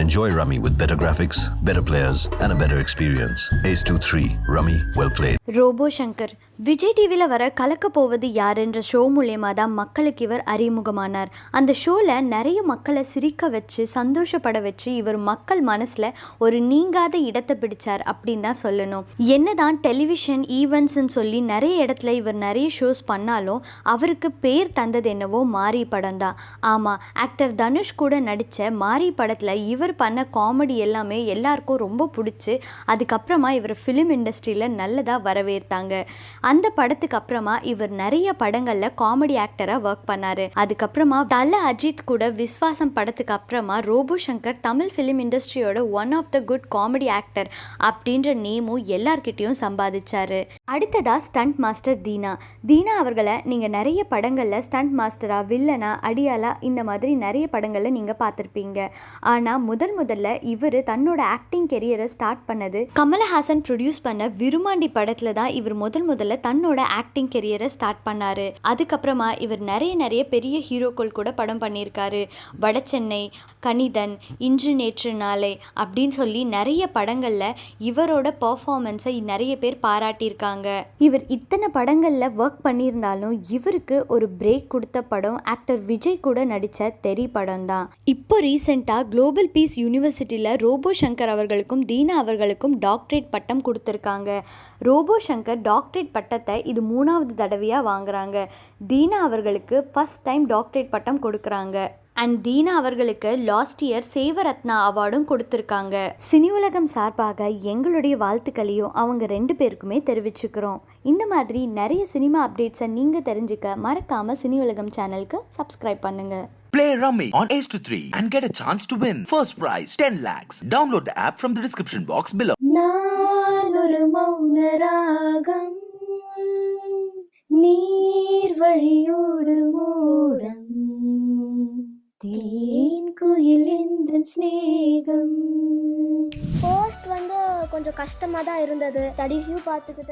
Enjoy Rummy with better graphics, better players, and a better experience. Ace 2-3. Rummy, well played. Robo Shankar Vijay டிவியில் வர கலக்க போவது யாருன்ற show மூலயமா தான் மக்களுக்கு இவர் அறிமுகமானார். அந்த ஷோவில் நிறைய மக்களை சிரிக்க வச்சு சந்தோஷப்பட வச்சு இவர் மக்கள் மனசில் ஒரு நீங்காத இடத்தை பிடிச்சார் அப்படின்னு தான் சொல்லணும். என்னதான் டெலிவிஷன் ஈவெண்ட்ஸ்ன்னு சொல்லி நிறைய இடத்துல இவர் நிறைய ஷோஸ் பண்ணாலும் அவருக்கு பேர் தந்தது என்னவோ மாரி படம் தான். ஆமாம், ஆக்டர் தனுஷ் கூட நடித்த மாரி படத்தில் இவர் பண்ண காமெடி எல்லாமே எல்லாருக்கும் ரொம்ப பிடிச்சி அதுக்கப்புறமா இவர் ஃபிலிம் இண்டஸ்ட்ரியில் நல்லதாக வரவேற்றாங்க. அந்த படத்துக்கு அப்புறமா இவர் நிறைய படங்கள்ல காமெடி ஆக்டரா ஒர்க் பண்ணாரு. அதுக்கப்புறமா தல அஜித் கூட விஸ்வாசம் படத்துக்கு அப்புறமா ரோபோ சங்கர் தமிழ் ஃபிலிம் இண்டஸ்ட்ரியோட one of the good comedy actor அப்படின்ற நேமும் எல்லார்கிட்டையும் சம்பாதிச்சாரு. அடுத்ததா ஸ்டண்ட் மாஸ்டர் தீனா அவர்களை நீங்க நிறைய படங்கள்ல ஸ்டண்ட் மாஸ்டரா, வில்லனா, அடியாலா இந்த மாதிரி நிறைய படங்கள்ல நீங்க பார்த்திருப்பீங்க. ஆனா முதல்ல இவர் தன்னோட ஆக்டிங் கெரியரை ஸ்டார்ட் பண்ணது கமலஹாசன் ப்ரொடியூஸ் பண்ண விருமாண்டி படத்துல தான் இவர் முதல்ல தன்னோட ஆக்டிங் கெரியரை ஸ்டார்ட் பண்ணாரு. அதுக்கப்புறமா இவர் நிறைய பெரிய ஹீரோக்கள் கூட படம் பண்ணியிருக்காரு. வடசென்னை, கணிதன், இன்று நேற்று நாளை அப்படின்னு சொல்லி நிறைய படங்கள்ல இவரோட பெர்ஃபார்மன்ஸை நிறைய பேர் பாராட்டியிருக்காங்க. இவர் இத்தனை படங்கள்ல ஒர்க் பண்ணியிருந்தாலும் இவருக்கு ஒரு பிரேக் கொடுத்த படம் ஆக்டர் விஜய் கூட நடித்த தெரி படம் தான். இப்போ ரீசெண்டாக குளோபல் பீஸ் யூனிவர்சிட்டியில் ரோபோ சங்கர் அவர்களுக்கும் தீனா அவர்களுக்கும் டாக்டரேட் பட்டம் கொடுத்துருக்காங்க. ரோபோ சங்கர் டாக்டரேட் பட்டத்தை இது 3வது தடவையாக வாங்குறாங்க. தீனா அவர்களுக்கு ஃபர்ஸ்ட் டைம் டாக்டரேட் பட்டம் கொடுக்குறாங்க. அண்ட் தீனா அவர்களுக்கு லாஸ்ட் இயர் சேவரத்னா அவார்டும் கொடுத்துருக்காங்க. சினி உலகம் சார்பாக எங்களுடைய வாழ்த்துக்களையும் அவங்க 2 பேருக்குமே தெரிவிச்சுக்கிறோம். இந்த மாதிரி நிறைய சினிமா அப்டேட்ஸை நீங்கள் தெரிஞ்சுக்க மறக்காமல் சினி உலகம் சேனலுக்கு சப்ஸ்கிரைப் பண்ணுங்க. Play Rummy on Ace to 3 and get a chance to win. First prize 10 lakhs. Download the app from the description box below. நான் ஒரு மௌன ராகம், நீர் வழியோடு மூடம், தேன் குயில் எந்தன் ஸ்நேகம். ஃபர்ஸ்ட் கொஞ்சம் கஷ்டமாக தான் இருந்தது. ஸ்டடீஸையும் பார்த்துக்கிட்டு